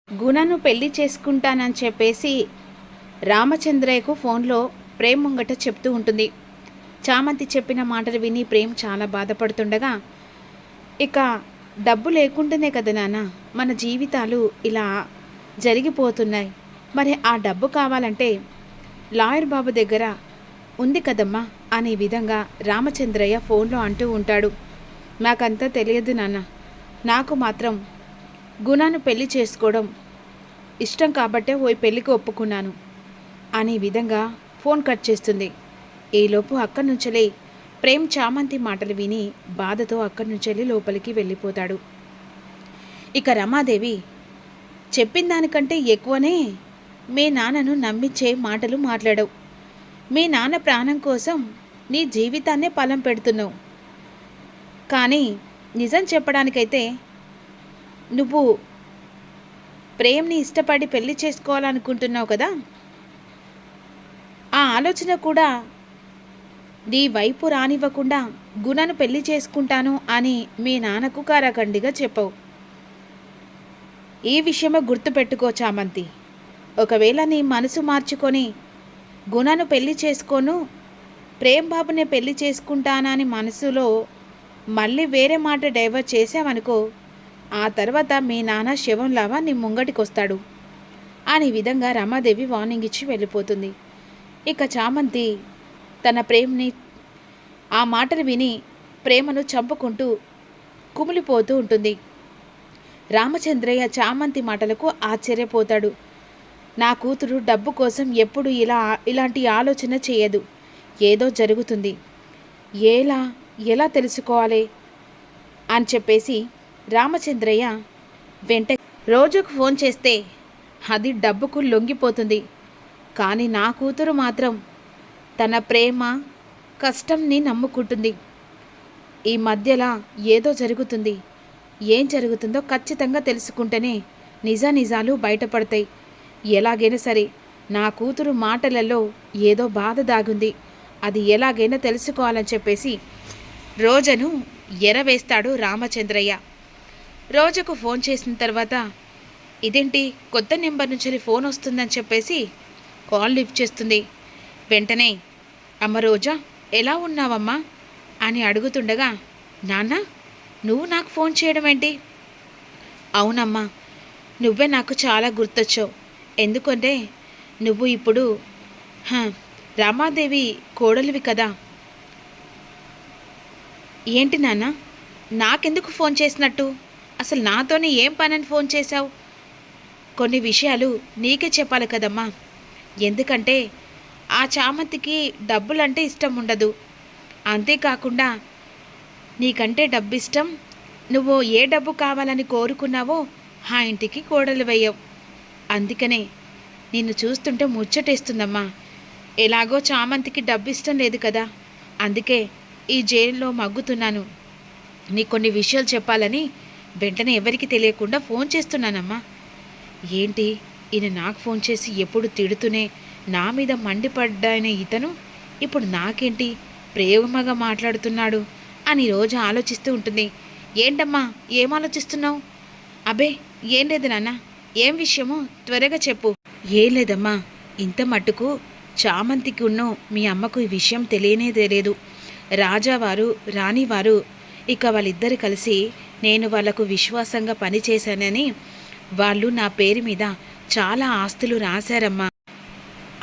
గుణను పెళ్లి చేసుకుంటానని చెప్పేసి రామచంద్రయ్యకు ఫోన్లో ప్రేమ్ ముంగట చెప్తూ ఉంటుంది. చామంతి చెప్పిన మాటలు విని ప్రేమ్ చాలా బాధపడుతుండగా, ఇక డబ్బు లేకుండానే కదా నాన్న మన జీవితాలు ఇలా జరిగిపోతున్నాయి. మరి ఆ డబ్బు కావాలంటే లాయర్ బాబు దగ్గర ఉంది కదమ్మా అనే విధంగా రామచంద్రయ్య ఫోన్లో అంటూ ఉంటాడు. నాకంతా తెలియదు నాన్న, నాకు మాత్రం గుణాను పెళ్లి చేసుకోవడం ఇష్టం కాబట్టే ఓ పెళ్ళికి ఒప్పుకున్నాను అనే విధంగా ఫోన్ కట్ చేస్తుంది. ఈలోపు అక్కడి నుంచెలే ప్రేమ్ చామంతి మాటలు విని బాధతో అక్కడి నుంచెల్లి లోపలికి వెళ్ళిపోతాడు. ఇక రమాదేవి చెప్పిన దానికంటే ఎక్కువనే మీ నాన్నను నమ్మించే మాటలు మాట్లాడవు. మీ నాన్న ప్రాణం కోసం నీ జీవితాన్నే పలం పెడుతున్నావు. కానీ నిజం చెప్పడానికైతే నువ్వు ప్రేమ్ని ఇష్టపడి పెళ్లి చేసుకోవాలనుకుంటున్నావు కదా, ఆ ఆలోచన కూడా నీ వైపు రానివ్వకుండా గుణను పెళ్లి చేసుకుంటాను అని మీ నాన్నకు కారాఖండిగా చెప్పవు. ఈ విషయమే గుర్తుపెట్టుకో చామంతి. ఒకవేళ నీ మనసు మార్చుకొని గుణను పెళ్లి చేసుకోను, ప్రేమ్ బాబునే పెళ్లి చేసుకుంటానని మనసులో మళ్ళీ వేరే మాట డైవర్ట్ చేసావనుకో, ఆ తర్వాత మీ నాన్న శవంలాగా నీ ముంగటికొస్తాడు అనే విధంగా రమాదేవి వార్నింగ్ ఇచ్చి వెళ్ళిపోతుంది. ఇక చామంతి తన ప్రేమ్ని ఆ మాటలు విని ప్రేమను చంపుకుంటూ కుమిలిపోతూ ఉంటుంది. రామచంద్రయ్య చామంతి మాటలకు ఆశ్చర్యపోతాడు. నా కూతురు డబ్బు కోసం ఎప్పుడు ఇలాంటి ఆలోచన చేయదు. ఏదో జరుగుతుంది, ఎలా తెలుసుకోవాలి అని చెప్పేసి రామచంద్రయ్య వెంట రోజుకు ఫోన్ చేస్తే అది డబ్బుకు లొంగిపోతుంది. కానీ నా కూతురు మాత్రం తన ప్రేమ కష్టంని నమ్ముకుంటుంది. ఈ మధ్యలో ఏదో జరుగుతుంది. ఏం జరుగుతుందో ఖచ్చితంగా తెలుసుకుంటేనే నిజాలు బయటపడతాయి. ఎలాగైనా సరే నా కూతురు మాటలలో ఏదో బాధ దాగుంది, అది ఎలాగైనా తెలుసుకోవాలని చెప్పేసి రోజను ఎరవేస్తాడు రామచంద్రయ్య. రోజుకు ఫోన్ చేసిన తర్వాత ఇదేంటి కొత్త నెంబర్ నుంచి ఫోన్ వస్తుందని చెప్పేసి కాల్ లిఫ్ట్ చేస్తుంది. వెంటనే అమ్మ రోజా ఎలా ఉన్నావమ్మా అని అడుగుతుండగా, నాన్న నువ్వు నాకు ఫోన్ చేయడం ఏంటి? అవునమ్మా, నువ్వే నాకు చాలా గుర్తొచ్చావు. ఎందుకంటే నువ్వు ఇప్పుడు రామాదేవి కోడలివి కదా. ఏంటి నాన్న నాకెందుకు ఫోన్ చేసినట్టు? అసలు నాతోనే ఏం పనని ఫోన్ చేశావు? కొన్ని విషయాలు నీకే చెప్పాలి కదమ్మా. ఎందుకంటే ఆ చామంతికి డబ్బులంటే ఇష్టం ఉండదు. అంతేకాకుండా నీకంటే డబ్బు ఇష్టం. నువ్వు ఏ డబ్బు కావాలని కోరుకున్నావో ఆ ఇంటికి కోడలు వేయవు. అందుకనే నిన్ను చూస్తుంటే ముచ్చటేస్తుందమ్మా. ఎలాగో చామంతికి డబ్బు ఇష్టం లేదు కదా, అందుకే ఈ జైల్లో మగ్గుతున్నాను. నీ కొన్ని విషయాలు చెప్పాలని వెంటనే ఎవరికి తెలియకుండా ఫోన్ చేస్తున్నానమ్మా. ఏంటి ఈయన నాకు ఫోన్ చేసి ఎప్పుడు తిడుతూనే నా మీద మండిపడ్డాయన ఇతను ఇప్పుడు నాకేంటి ప్రేమగా మాట్లాడుతున్నాడు అని రోజు ఆలోచిస్తూ ఉంటుంది. ఏంటమ్మా ఏం ఆలోచిస్తున్నావు? అబే ఏం లేదు నాన్న, ఏం విషయమో త్వరగా చెప్పు. ఏం లేదమ్మా, ఇంత మట్టుకు చామంతికి ఉన్న మీ అమ్మకు ఈ విషయం తెలియదు. రాజావారు రాణివారు ఇక వాళ్ళిద్దరు కలిసి నేను వాళ్లకు విశ్వాసంగా పనిచేశానని వాళ్ళు నా పేరు మీద చాలా ఆస్తులు రాశారమ్మా.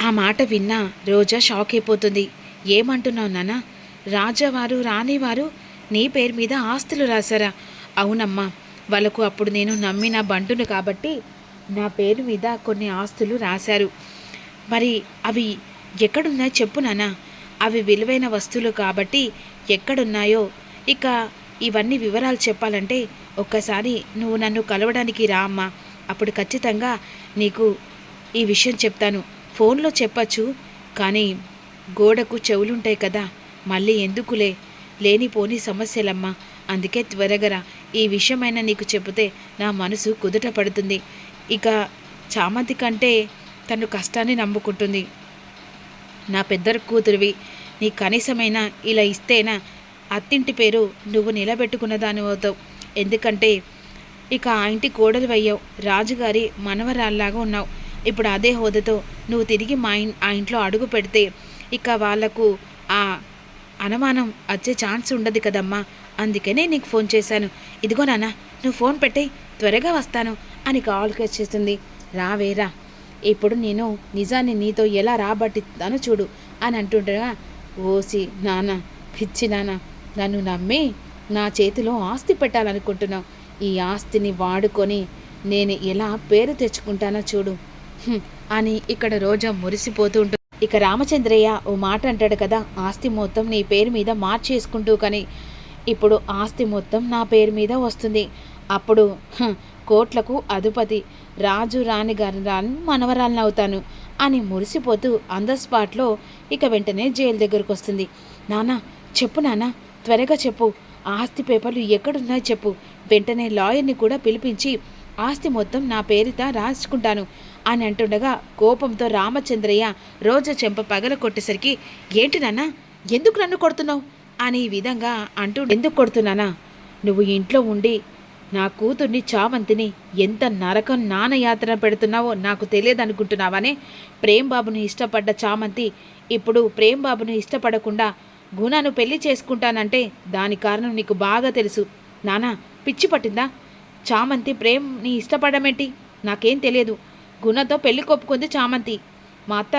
ఆ మాట విన్నా రోజా షాక్ అయిపోతుంది. ఏమంటున్నావు నాన్న? రాజావారు రాణివారు నీ పేరు మీద ఆస్తులు రాశారా? అవునమ్మా, వాళ్ళకు అప్పుడు నేను నమ్మిన బంటును కాబట్టి నా పేరు మీద కొన్ని ఆస్తులు రాశారు. మరి అవి ఎక్కడున్నాయో చెప్పు నాన్న. అవి విలువైన వస్తువులు కాబట్టి ఎక్కడున్నాయో, ఇక ఇవన్నీ వివరాలు చెప్పాలంటే ఒక్కసారి నువ్వు నన్ను కలవడానికి రా అమ్మా. అప్పుడు ఖచ్చితంగా నీకు ఈ విషయం చెప్తాను. ఫోన్లో చెప్పచ్చు, కానీ గోడకు చెవులుంటాయి కదా, మళ్ళీ ఎందుకులే లేనిపోని సమస్యలమ్మా. అందుకే త్వరగా ఈ విషయమైనా నీకు చెబితే నా మనసు కుదుట పడుతుంది. ఇక చామంతి కంటే తను కష్టాన్ని నమ్ముకుంటుంది. నా పెద్ద కూతురివి, నీ కనీసమైనా ఇలా ఇస్తేనా అత్తింటి పేరు నువ్వు నిలబెట్టుకున్న దాని అవుతావు. ఎందుకంటే ఇక ఆ ఇంటి కోడలు అయ్యావు, రాజుగారి మనవరాల్లాగా ఉన్నావు. ఇప్పుడు అదే హోదాతో నువ్వు తిరిగి ఆ ఇంట్లో అడుగు పెడితే ఇక వాళ్లకు ఆ అనుమానం వచ్చే ఛాన్స్ ఉండదు కదమ్మా. అందుకనే నీకు ఫోన్ చేశాను. ఇదిగో నాన్న, నువ్వు ఫోన్ పెట్టే, త్వరగా వస్తాను అని కాల్ చేస్తుంది. రావేరా, ఇప్పుడు నేను నిజాన్ని నీతో ఎలా రాబట్టిస్తానో చూడు అని అంటుండగా, ఓసి నాన్న, పిచ్చి నాన్న, నన్ను నమ్మి నా చేతిలో ఆస్తి పెట్టాలనుకుంటున్నావు. ఈ ఆస్తిని వాడుకొని నేను ఎలా పేరు తెచ్చుకుంటానో చూడు అని ఇక్కడ రోజా మురిసిపోతూ ఉంటుంది. ఇక రామచంద్రయ్య ఓ మాట అంటాడు కదా, ఆస్తి మొత్తం నీ పేరు మీద మార్చేసుకుంటూ, కానీ ఇప్పుడు ఆస్తి మొత్తం నా పేరు మీద వస్తుంది. అప్పుడు కోట్లకు అధిపతి, రాజు రాణి గారి మనవరాలను అవుతాను అని మురిసిపోతూ ఆన్ ద స్పాట్లో ఇక వెంటనే జైలు దగ్గరకు వస్తుంది. నాన్న చెప్పు నాన్న, త్వరగా చెప్పు, ఆస్తి పేపర్లు ఎక్కడున్నాయో చెప్పు, వెంటనే లాయర్ని కూడా పిలిపించి ఆస్తి మొత్తం నా పేరిట రాసుకుంటాను అని అంటుండగా కోపంతో రామచంద్రయ్య రోజా చెంప పగల కొట్టేసరికి, ఏంటి నాన్న, ఎందుకు నన్ను కొడుతున్నావు అని ఈ విధంగా అంటూ, ఎందుకు కొడుతున్నానా, నువ్వు ఇంట్లో ఉండి నా కూతుర్ని చామంతిని ఎంత నరకం నానయాత్ర పెడుతున్నావో నాకు తెలియదు అనుకుంటున్నావనే. ప్రేమ్బాబుని ఇష్టపడ్డ చామంతి ఇప్పుడు ప్రేమ్బాబుని ఇష్టపడకుండా గుణను పెళ్లి చేసుకుంటానంటే దాని కారణం నీకు బాగా తెలుసు. నానా, పిచ్చి పట్టిందా? చామంతి ప్రేమ్ని ఇష్టపడమేంటి? నాకేం తెలియదు. గుణతో పెళ్లి కొప్పుకుంది చామంతి. మా అత్త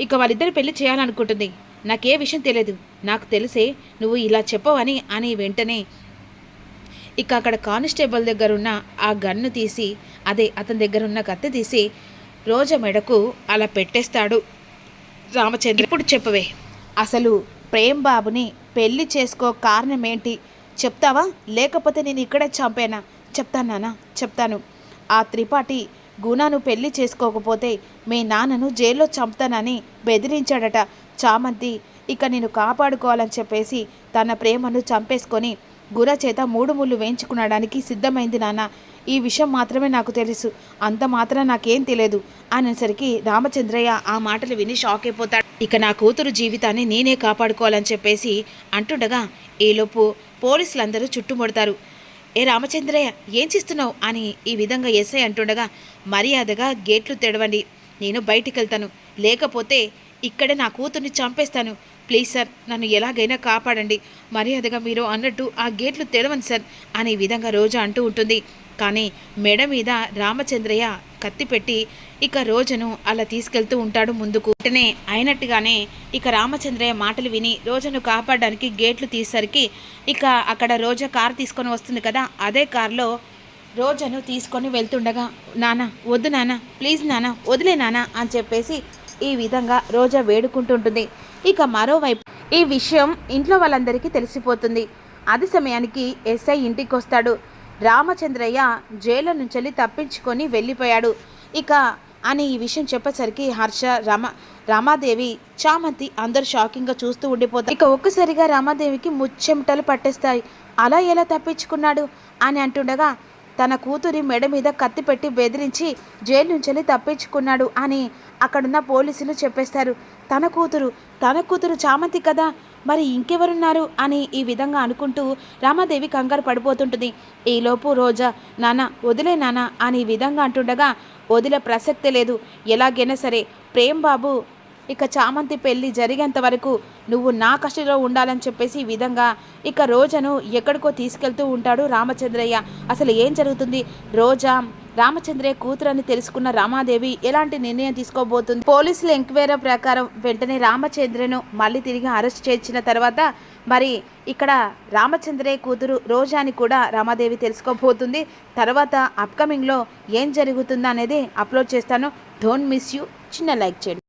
ఇక వాళ్ళిద్దరు పెళ్లి చేయాలనుకుంటుంది. నాకే విషయం తెలియదు. నాకు తెలిసే నువ్వు ఇలా చెప్పవని అని వెంటనే ఇక అక్కడ కానిస్టేబుల్ దగ్గర ఉన్న ఆ గన్ను తీసి, అదే అతని దగ్గర ఉన్న కత్తి తీసి రోజా మెడకు అలా పెట్టేస్తాడు రామచంద్ర. ఇప్పుడు చెప్పవే, అసలు ప్రేమ్బాబుని పెళ్లి చేసుకో కారణం ఏంటి చెప్తావా, లేకపోతే నేను ఇక్కడే చంపేనా? చెప్తాను నాన్న, చెప్తాను. ఆ త్రిపాఠి గుణను పెళ్లి చేసుకోకపోతే మీ నాన్నను జైల్లో చంపుతానని బెదిరించాడట. చామంతి ఇక నేను కాపాడుకోవాలని చెప్పేసి తన ప్రేమను చంపేసుకొని గుర చేత 3 ముళ్ళు వేయించుకునడానికి సిద్ధమైంది నాన్న. ఈ విషయం మాత్రమే నాకు తెలుసు, అంత మాత్రం నాకేం తెలియదు అనేసరికి రామచంద్రయ్య ఆ మాటలు విని షాక్ అయిపోతాడు. ఇక నా కూతురు జీవితాన్ని నేనే కాపాడుకోవాలని చెప్పేసి అంటుండగా ఈలోపు పోలీసులందరూ చుట్టుముడతారు. ఏ రామచంద్రయ్య, ఏం చేస్తున్నావు అని ఈ విధంగా ఎస్ఐ అంటుండగా, మర్యాదగా గేట్లు తెడవండి, నేను బయటికి వెళ్తాను, లేకపోతే ఇక్కడే నా కూతుర్ని చంపేస్తాను. ప్లీజ్ సార్, నన్ను ఎలాగైనా కాపాడండి, మర్యాదగా మీరు అన్నట్టు ఆ గేట్లు తెరవండి సార్ అని ఈ విధంగా రోజా అంటూ ఉంటుంది. కానీ మెడ మీద రామచంద్రయ్య కత్తి పెట్టి ఇక రోజను అలా తీసుకెళ్తూ ఉంటాడు ముందుకు. వెంటనే అయినట్టుగానే ఇక రామచంద్రయ్య మాటలు విని రోజను కాపాడడానికి గేట్లు తీసేసరికి ఇక అక్కడ రోజా కారు తీసుకొని వస్తుంది కదా, అదే కారులో రోజను తీసుకొని వెళ్తుండగా, నాన్న వద్దు నాన్న, ప్లీజ్ నాన్న, వదిలే నాన్న అని చెప్పేసి ఈ విధంగా రోజా వేడుకుంటుంటుంది. ఇక మరోవైపు ఈ విషయం ఇంట్లో వాళ్ళందరికీ తెలిసిపోతుంది. అది సమయానికి ఎస్ఐ ఇంటికి వస్తాడు. రామచంద్రయ్య జైలు నుంచి తప్పించుకొని వెళ్ళిపోయాడు ఇక అని ఈ విషయం చెప్పేసరికి హర్ష, రామాదేవి, చామంతి అందరూ షాకింగ్గా చూస్తూ ఉండిపోతారు. ఇక ఒక్కసారిగా రామాదేవికి ముచ్చెమటలు పట్టేస్తాయి. అలా ఎలా తప్పించుకున్నాడు అని అంటుండగా, తన కూతురి మెడ మీద కత్తి పెట్టి బెదిరించి జైలు నుంచి తప్పించుకున్నాడు అని అక్కడున్న పోలీసులు చెప్పేస్తారు. తన కూతురు చామంతి కదా, మరి ఇంకెవరున్నారు అని ఈ విధంగా అనుకుంటూ రామాదేవి కంగారు పడిపోతుంటుంది. ఈలోపు రోజా, నాన్న వదిలే నాన్న అని ఈ విధంగా అంటుండగా, వదిలే ప్రసక్తే లేదు, ఎలాగైనా సరే ప్రేమ్బాబు ఇక చామంతి పెళ్ళి జరిగేంత వరకు నువ్వు నా కష్టంలో ఉండాలని చెప్పేసి ఈ విధంగా ఇక రోజను ఎక్కడికో తీసుకెళ్తూ ఉంటాడు రామచంద్రయ్య. అసలు ఏం జరుగుతుంది, రోజా రామచంద్రయ్య కూతురని తెలుసుకున్న రామాదేవి ఎలాంటి నిర్ణయం తీసుకోబోతుంది? పోలీసుల ఎంక్వైరీ ప్రకారం వెంటనే రామచంద్రను మళ్ళీ తిరిగి అరెస్ట్ చేసిన తర్వాత మరి ఇక్కడ రామచంద్రయ్య కూతురు రోజాని కూడా రామాదేవి తెలుసుకోబోతుంది. తర్వాత అప్కమింగ్లో ఏం జరుగుతుందో అనేది అప్లోడ్ చేస్తాను. Don't miss you. చిన్న లైక్ చేయండి.